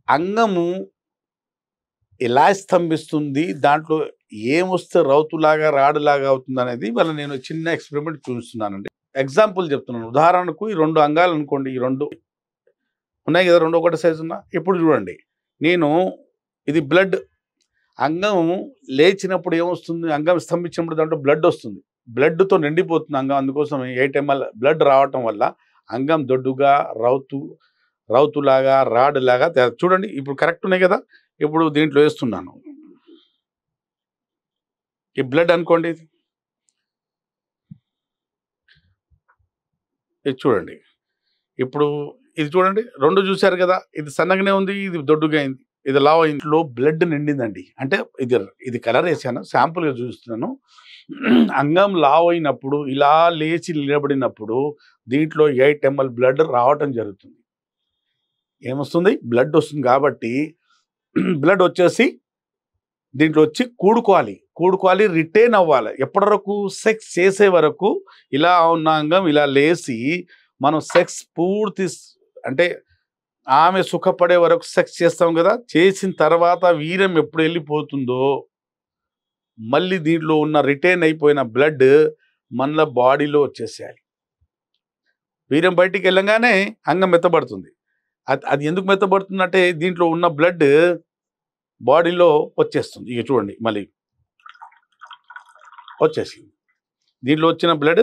అంగము ఎలా స్తంభిస్తుంది, దాంట్లో ఏమొస్తే రౌతులాగా, రాడులాగా అవుతుందనేది ఇవాళ నేను చిన్న ఎక్స్‌పెరిమెంట్ చూపిస్తున్నానండి. ఎగ్జాంపుల్ చెప్తున్నాను. ఉదాహరణకు ఈ 2 అంగాలనుకోండి. ఈ 2 ఉన్నాయి కదా! 2 ఒకటే సైజున్న. ఇప్పుడు చూడండి. నేను ఇది బ్లడ్. అంగం లేచినప్పుడు ఏమొస్తుంది? అంగం స్తంభించినప్పుడు దాంట్లో బ్లడొస్తుంది. బ్లడ్‌తో నిండిపోతుంది అంగం. అందుకోసం 8 ఎంఎల్ బ్లడ్ రావటం వల్ల అంగం దొడ్డుగా, రౌతులాగా, రాడ్‌లాగా చూడండి. ఇప్పుడు కరెక్ట్ ఉన్నాయి కదా! ఇప్పుడు దీంట్లో ఏస్తున్నాను. ఈ బ్లడ్ అనుకోండి ఇది. ఇది చూడండి. ఇప్పుడు ఇది చూడండి. 2 చూసారు కదా! ఇది సన్నగానే ఉంది. ఇది దొడ్డుగా అయింది. ఇది లావు ఇంట్లో బ్లడ్ నిండిందండి. అంటే ఇది కలర్ ఏసాను. శాంపుల్‌గా చూపిస్తున్నాను. అంగం లావయినప్పుడు ఇలా లేచి నిలబడినప్పుడు దీంట్లో 8 ఎంఎల్ బ్లడ్ రావటం జరుగుతుంది. ఏమొస్తుంది? బ్లడ్ వస్తుంది కాబట్టి బ్లడ్ వచ్చేసి దీంట్లో వచ్చి కూడుకోవాలి, రిటైన్ అవ్వాలి. ఎప్పటి వరకు? సెక్స్ చేసే వరకు ఇలా ఉన్న అంగం ఇలా లేసి మనం సెక్స్ అంటే ఆమె సుఖపడే వరకు సెక్స్ చేస్తాం కదా! చేసిన తర్వాత వీర్యం ఎప్పుడు వెళ్ళిపోతుందో మళ్ళీ దీంట్లో ఉన్న రిటైన్ అయిపోయిన బ్లడ్ మన బాడీలో వచ్చేసేయాలి. వీర్యం బయటికి వెళ్ళంగానే అంగం మెత్తబడుతుంది. అది ఎందుకు మెత్తబడుతుందంటే దీంట్లో ఉన్న బ్లడ్ బాడీలో వచ్చేస్తుంది. ఇక చూడండి మళ్ళీ వచ్చేసింది. దీంట్లో వచ్చిన బ్లడ్